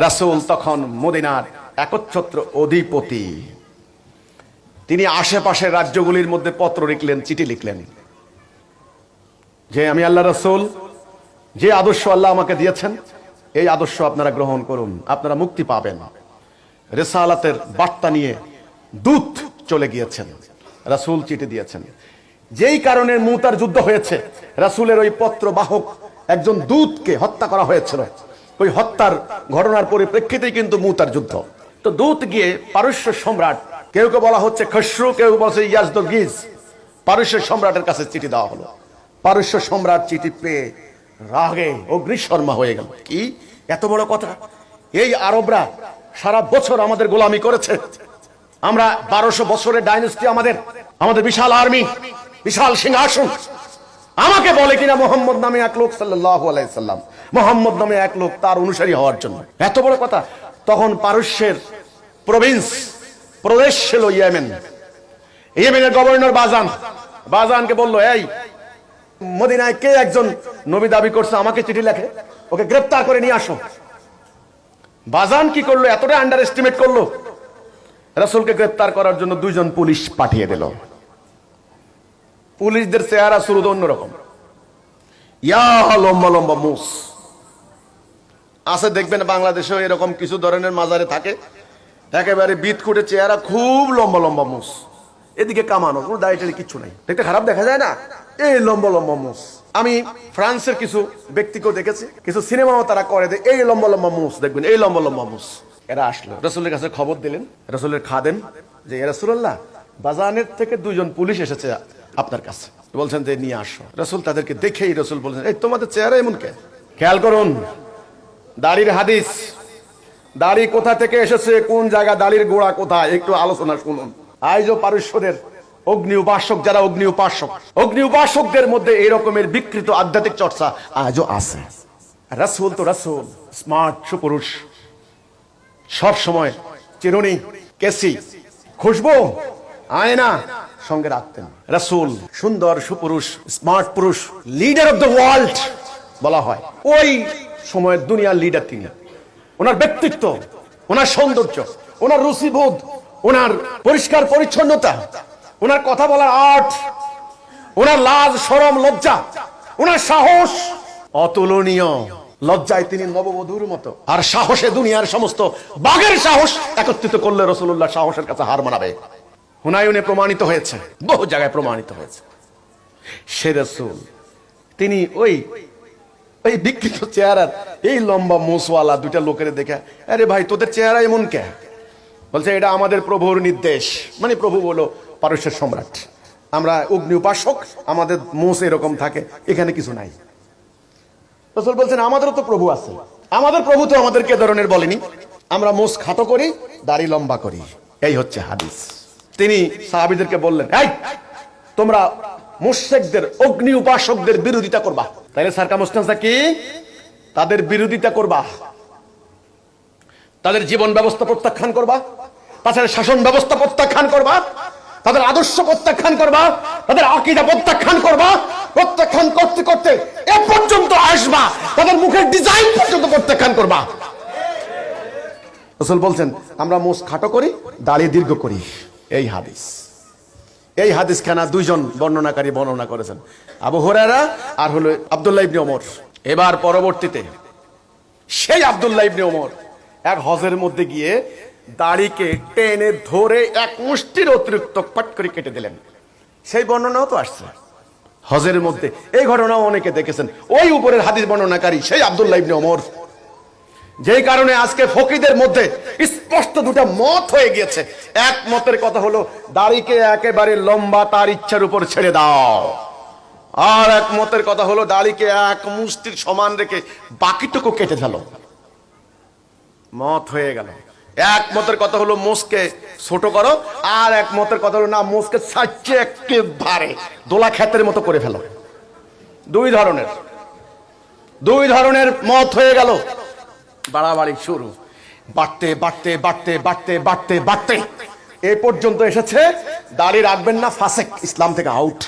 রাসূল তখন মদিনার একচ্ছত্র অধিপতি। তিনি আশেপাশের রাজ্যগুলির মধ্যে পত্র লিখলেন, চিঠি লিখলেন যে আমি আল্লাহ রাসূল, যে আদর্শ আল্লাহ আমাকে দিয়েছেন এই আদর্শ আপনারা গ্রহণ করুন, আপনারা মুক্তি পাবেন। রিসালাতের বার্তা নিয়ে দূত চলে গিয়েছেন, রাসূল চিঠি দিয়েছেন। যেই কারণে মুতার যুদ্ধ হয়েছে, রাসূলের ওই পত্র বাহক একজন দূতকে হত্যা করা হয়েছিল। ওই হত্যার ঘটনার পরিপ্রেক্ষিতেই কিন্তু মুতার যুদ্ধ। তো দূত গিয়ে পারস্য সম্রাট, কেউ কেউ বলা হচ্ছে খসরু, কেউ বলছে ইয়াজদগিজ, পারস্য সম্রাটের কাছে চিঠি দেওয়া হলো। পারস্য সম্রাট চিঠি পেয়ে রাগে অগ্নিশর্মা হয়ে গেল। কি এত বড় কথা! এই আরবরা সারা বছর আমাদের গোলামি করেছে, আমরা 1200 বছরের ডাইনেস্টি, আমাদের বিশাল আর্মি, বিশাল সিংহাসন। আমাকে বলে কিনা মোহাম্মদ নামে এক লোক, সাল্লাল্লাহু আলাইহি সাল্লাম, মোহাম্মদ নামে এক লোক তার অনুসারী হওয়ার জন্য। এত বড় কথা! তখন পারস্যের প্রদেশ ছিল ইয়েমেন। ইয়েমেনের গভর্নর বাজানকে বলল, এই মদিনায় কে একজন নবী দাবি করছে, আমাকে চিঠি লেখে, ওকে গ্রেফতার করে নিয়ে আসো। বাজান কি করলো, এতটা আন্ডার এস্টিমেট করলো, রাসূলকে গ্রেফতার করার জন্য 2 জন পুলিশ পাঠিয়ে দিল। পুলিশদের চেহারা শুরু অন্যরকম, ইয়া লম্বা লম্বা মুস আছে। দেখবেন বাংলাদেশেও এরকম কিছু ধরনের মাজারে থাকে, একেবারে বিটকুটে চেহারা, খুব লম্বা লম্বা মুস, এদিকে কামানো, কোনো দাড়ি কিছু নাই, দেখতে খারাপ দেখা যায় না, এই লম্বা লম্বা মুস। আমি ফ্রান্সের কিছু ব্যক্তিকেও দেখেছি, কিছু সিনেমাও তারা করে, এই লম্বা লম্বা মুস দেখবেন, এই লম্বা লম্বা মুস। এরা আসলো, রাসূলের কাছে খবর দিলেন, রাসূলের খাদেম, যে ইয়া রাসূলুল্লাহ, বাজানের থেকে 2 জন পুলিশ এসেছে আপনার কাছে, বলছেন যে নিয়ে আসো। রাসূল তাদেরকে দেখেই রাসূল বলছেন, এই তোমাদের চেহারা এমন কে? খেয়াল করুন দাড়ির হাদিস, দাড়ি কোথা থেকে এসেছে, কোন জায়গা, দাড়ির গোড়া কোথায়, একটু আলোচনা শুনুন। আজও পারস্যদের অগ্নি উপাসক, যারা অগ্নি উপাসকদের মধ্যে এই রকমের বিকৃত আধ্যাত্মিক চর্চা আজও আছে। রাসূল তো রাসূল, স্মার্ট সুপুরুষ, সব সময় চিরুনি, কেসি, খুশবু, আয়না সঙ্গে রাখতেন। রাসূল সুন্দর সুপুরুষ, স্মার্ট পুরুষ, লিডার অফ দ্য ওয়ার্ল্ড বলা হয়। ওই সময়ের দুনিয়ার লিডার তিনি। ওনার ব্যক্তিত্ব, ওনার সৌন্দর্য, ওনার রুচিবোধ, ওনার পরিষ্কার পরিচ্ছন্নতা, ওনার কথা বলার আর্ট, ওনার লাজ শরম লজ্জা, ওনার সাহস অতুলনীয়। লজ্জায় তিনি নববধূর মতো, আর সাহসে দুনিয়ার সমস্ত বাঘের সাহস একত্রিত করলে রাসূলুল্লাহ সাহসের কাছে হার মানাবে। হুনায়ুনে প্রমাণিত হয়েছে, বহু জায়গায় প্রমাণিত হয়েছে। সে রাসূল তিনি ওই বিকৃত চেহারার, এই লম্বা মুসওয়ালা 2টা লোকের দেখে, আরে ভাই তোদের চেহারা এমন কে? বলছে এটা আমাদের প্রভুর নির্দেশ। মানে প্রভু বলো পারস্যের সম্রাট, আমরা অগ্নি উপাসক, আমাদের মুস এরকম থাকে, এখানে কিছু নাই। রাসূল বলছেন আমাদেরও তো প্রভু আছে, আমাদের প্রভু তো আমাদেরকে ধরনের বলেনি, আমরা মুস খাটো করি, দাড়ি লম্বা করি। এই হচ্ছে হাদিস। তিনি সাহাবীদেরকে বললেন, এই তোমরা মুশরিকদের, অগ্নি উপাসকদের বিরোধিতা করবা। তাহলে সারকামস্টেন্সটা কি? তাদের বিরোধিতা করবা, তাদের জীবন ব্যবস্থা প্রত্যাখ্যান করবা, তাদের শাসন ব্যবস্থা প্রত্যাখ্যান করবা, তাদের আদর্শ প্রত্যাখ্যান করবা, তাদের আকীদা প্রত্যাখ্যান করবা। প্রত্যাখ্যান করতে করতে এ পর্যন্ত আসবা, তাদের মুখের ডিজাইন পর্যন্ত প্রত্যাখ্যান করবা। রাসূল বলছেন আমরা মুস খাটো করি, দাড়ি দীর্ঘ করি। এই হাদিস খানা 2 জন বর্ণনাকারী বর্ণনা করেছেন, আবু হুরায়রা আর হলো আব্দুল্লাহ ইবনে ওমর। এবার পরবর্তীতে সেই আব্দুল্লাহ ইবনে ওমর এক হজের মধ্যে গিয়ে দাড়িকে টেনে ধরে 1 মুষ্টির অতিরিক্ত পাট করে কেটে দিলেন। সেই বর্ণনাও তো আসছে হজের মধ্যে, এই ঘটনাও অনেকে দেখেছেন। ওই উপরের হাদিস বর্ণনাকারী সেই আব্দুল্লাহ ইবনে ওমর। যেই কারণে আজকে ফকিদের মধ্যে স্পষ্ট 2টা মত হয়ে গিয়েছে। এক মতের কথা হলো দাড়িকে একেবারে লম্বা তার ইচ্ছার উপর ছেড়ে দাও, আর এক মতের কথা হলো দাড়িকে 1 মুষ্টির সমান রেখে বাকিটুকু কেটে ফেলো। মত হয়ে গেল। এক মতের কথা হলো মোসকে ছোট করো, আর এক মতের কথা হলো না, মোসকে সাইজে একেবারে দোলা ক্ষেতের মতো করে ফেলো। 2 ধরনের মত হয়ে গেল। বাড়াবাড়ি শুরু, বাড়তে বাড়তে বাড়তে বাড়তে বাড়তে বাড়তে এ পর্যন্ত এসেছে দাড়ি রাখবেন না, ফাসেক, ইসলাম থেকে আউট।